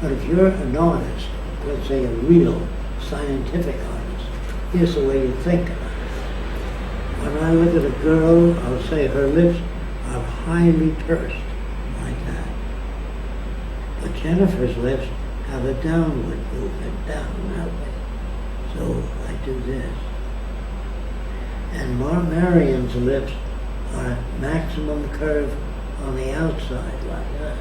But if you're an artist, let's say a real scientific artist, here's the way you think about it. When I look at a girl, I'll say her lips are highly pursed, like that. But Jennifer's lips have a downward movement, down that way. So I do this. And Marion's lips are maximum curve on the outside, like that.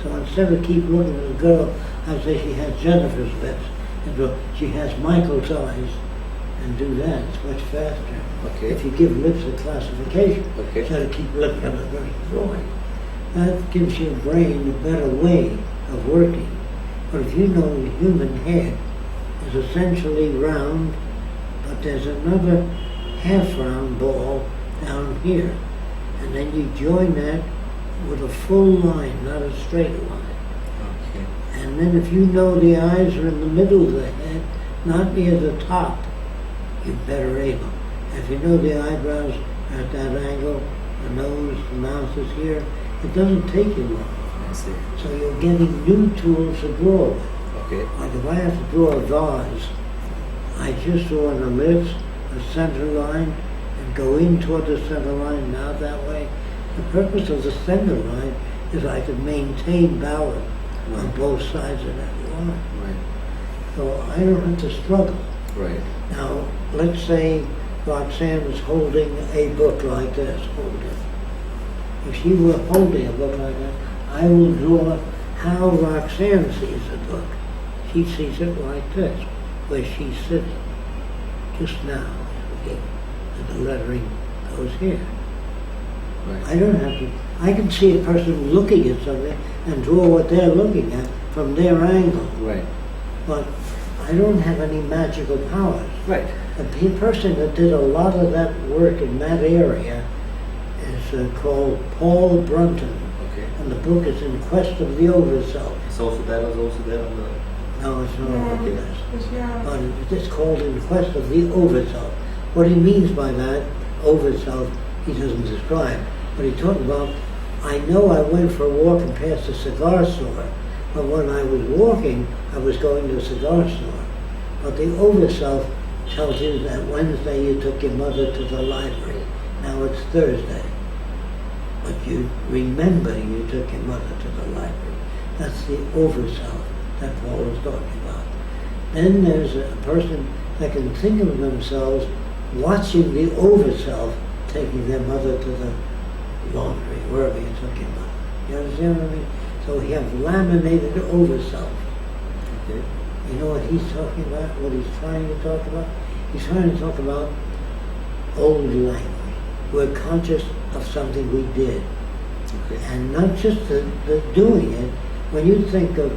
So instead of keep looking at the girl, I say she has Jennifer's lips, and so she has Michael's eyes, and do that. It's much faster. Okay. If you give lips a classification, Okay. instead of keep looking at the first drawing, that gives your brain a better way of working. But if you know the human head is essentially round, but there's another half-round ball down here, and then you join that with a full line, not a straight line. Okay. And then if you know the eyes are in the middle of the head, not near the top, you're better able. If you know the eyebrows are at that angle, the nose, the mouth is here, it doesn't take you long. I see. So you're getting new tools to draw with. Okay. Like if I have to draw a vase, I just draw on the lips, a center line, and go in toward the center line, now that way. The purpose of the center line is I can maintain balance on both sides of that line. Right. So I don't have to struggle. Right. Now, let's say Roxanne is holding a book like this, hold it. If she were holding a book like that, I will draw how Roxanne sees the book. She sees it like this, where she's sitting, just now, and the lettering goes here. Right. I don't have to, I can see a person looking at something and draw what they're looking at from their angle. Right. But I don't have any magical powers. Right. The person that did a lot of that work in that area is called Paul Brunton. Okay. And the book is In Quest of the Overself. It's also that on the. No, it's not Yeah, like this. yeah. But it's called In Quest of the Overself. What he means by that, overself, he doesn't describe. But he talked about, I know I went for a walk and passed a cigar store, but when I was walking, I was going to a cigar store. But the overself tells you that Wednesday you took your mother to the library. Now it's Thursday. But you remember you took your mother to the library. That's the overself that Paul is talking about. Then there's a person that can think of themselves watching the overself taking their mother to the laundry, wherever you took your mother. You understand what I mean? So we have laminated overself. Okay. You know what he's talking about? What he's trying to talk about? He's trying to talk about old language. We're conscious of something we did. Okay. And not just the doing it. When you think of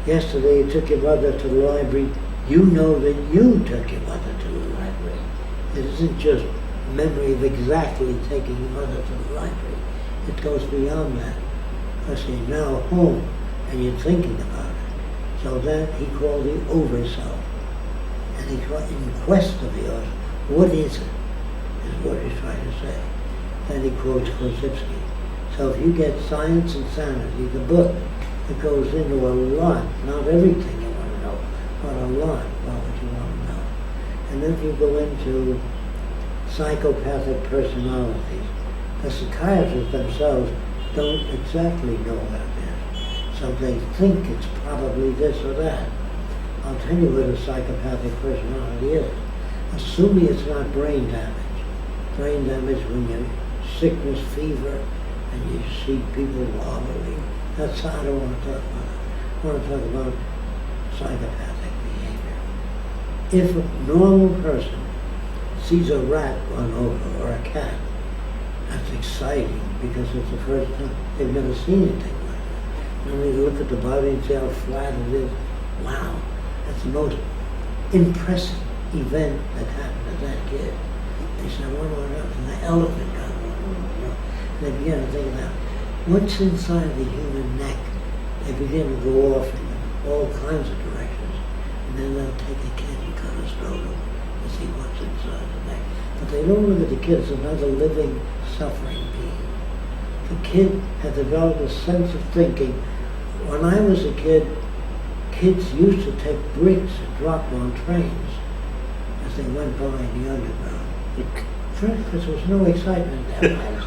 yesterday you took your mother to the library, you know that you took your mother to the library. It isn't just memory of exactly taking your mother to the library. It goes beyond that. Because you're now home and you're thinking about it. So that he called the overself. And he tried in quest of yours, what is it? Is what he's trying to say. Then he quotes Korzybski. So if you get Science and Sanity, the book, it goes into a lot, not everything you want to know, but a lot about what you want to know. And then if you go into psychopathic personalities, the psychiatrists themselves don't exactly know about this. So they think it's probably this or that. I'll tell you what a psychopathic personality is. Assuming it's not brain damage. Brain damage when you're sickness, fever, and you see people wobbling. That's I don't want to talk about. I want to talk about psychopathic behavior. If a normal person sees a rat run over or a cat, that's exciting because it's the first time they've never seen anything like that. And then you look at the body and see how flat it is. Wow, that's the most impressive event that happened to that kid. They said, what on earth? And the elephant got one, you know. They began to think about what's inside the human neck. They begin to go off in all kinds of directions. And then they'll take a kid and cut his throat open to see what's inside the neck. But they don't look at the kid as another living, suffering being. The kid had developed a sense of thinking. When I was a kid, kids used to take bricks and drop them on trains as they went by in the underground. Because there was no excitement in their lives.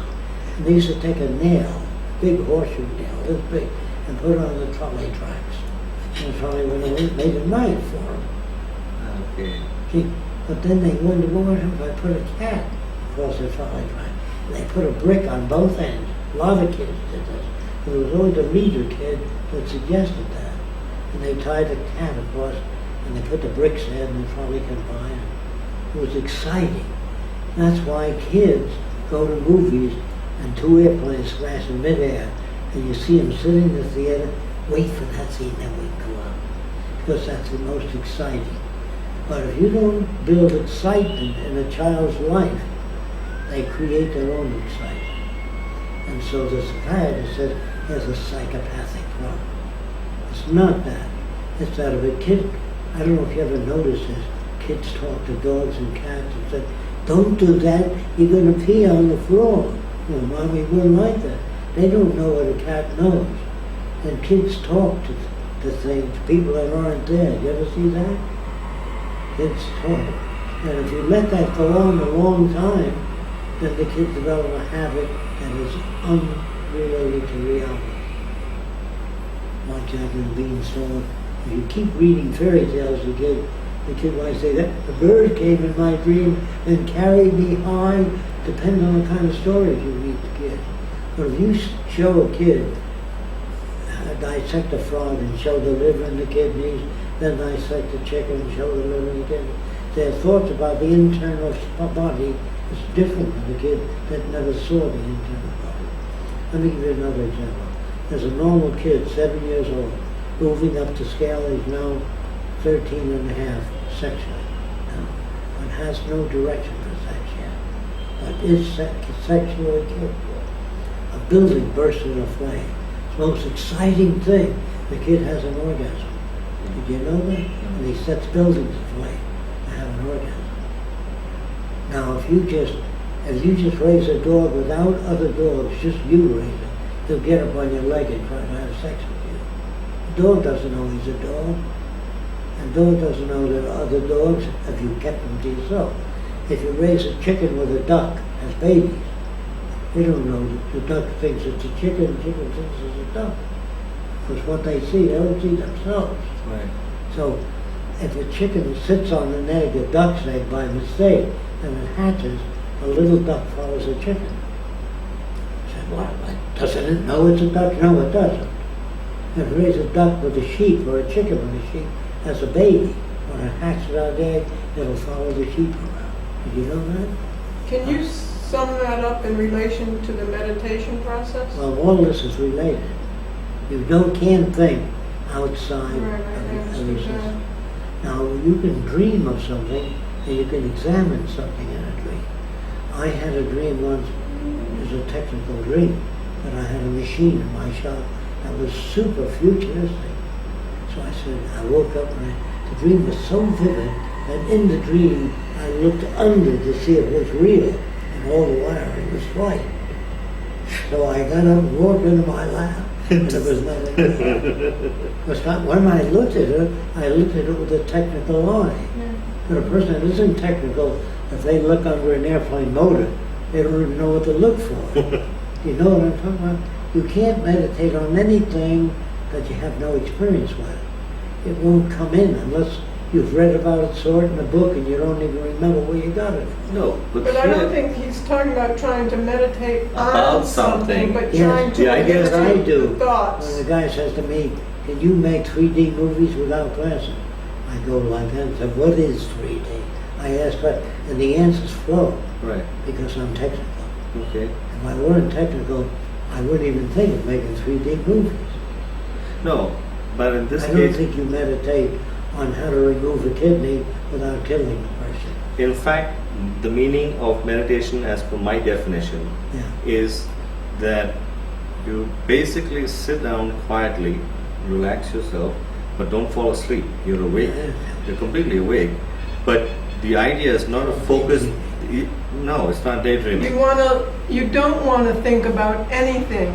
And they used to take a nail, big horseshoe nail, this big, and put it on the trolley tracks. And the trolley went in, made a knife for them. Okay. See, but then they wondered, what would happen if I put a cat across the trolley track? And they put a brick on both ends. A lot of kids did this. But there was always a leader kid that suggested that. And they tied a cat across, and they put the bricks in, and the trolley came by. And it was exciting. That's why kids go to movies and two airplanes crash in midair, and you see them sitting in the theater, wait for that scene, then we go out. Because that's the most exciting. But if you don't build excitement in a child's life, they create their own excitement. And so the psychiatrist says he has a psychopathic problem. It's not that. It's that if a kid, I don't know if you ever noticed this, kids talk to dogs and cats and say, don't do that, you're going to pee on the floor. Well, Mommy wouldn't like that. They don't know what a cat knows. And kids talk to things, people that aren't there. You ever see that? Kids talk. And if you let that go on a long time, then the kids develop a habit that is unrelated to reality. Like Jacque and the Beanstalk. If you keep reading fairy tales to the kid might say that the bird came in my dream and carried me high, depending on the kind of stories you read to kids. But if you show a kid, dissect a frog and show the liver and the kidneys, then dissect the chicken and show the liver and the kidneys, their thoughts about the internal body is different than the kid that never saw the internal body. Let me give you another example. There's a normal kid, 7 years old, moving up the scale. He's now 13 and a half sexually, but has no direction for sex yet, but is sexually capable. A building bursts into flame. It's the most exciting thing. The kid has an orgasm. Did you know that? And he sets buildings aflame to have an orgasm. Now, if you just raise a dog without other dogs, just you raise it, he'll get up on your leg and try to have sex with you. The dog doesn't know he's a dog. And dog doesn't know there are other dogs if you kept them to yourself. If you raise a chicken with a duck as babies, they don't know that the duck thinks it's a chicken, the chicken thinks it's a duck. Because what they see, they don't see themselves. Right. So if a chicken sits on an egg, a duck's egg by mistake, and it hatches, a little duck follows a chicken. I said, what? Doesn't it know it's a duck? No, it doesn't. If you raise a duck with a sheep or a chicken with a sheep, as a baby, when it hatches out of the egg, it'll follow the sheep around. Did you know that? Can you sum that up in relation to the meditation process? Well, all this is related. You can't think outside Right, of your that. system. Now, you can dream of something, and you can examine something in a dream. I had a dream once, it was a technical dream, that I had a machine in my shop that was super futuristic. So I said, I woke up and the dream was so vivid that in the dream I looked under to see if it was real, and all the wiring was white. So I got up and walked into my lab, and there was nothing there. But when I looked at it with a technical eye. Yeah. But a person that isn't technical, if they look under an airplane motor, they don't even know what to look for. You know what I'm talking about? You can't meditate on anything that you have no experience with. It won't come in unless you've read about it, saw it in a book, and you don't even remember where you got it from. No, But I don't think he's talking about trying to meditate About on something, something. but Yes, trying to the idea What is I get do, the thoughts. when the guy says to me, can you make 3D movies without glasses? I go like that and say, what is 3D? I ask what, and the answers flow, Right. because I'm technical. Okay. If I weren't technical, I wouldn't even think of making 3D movies. No, but in this I don't case, think you meditate on how to remove a kidney without killing the person. in fact, the meaning of meditation, as per my definition, Yeah. is that you basically sit down quietly, relax yourself, but don't fall asleep. You're awake. Yeah. You're completely awake. But the idea is not to focus. No, it's not daydreaming. You don't want to think about anything.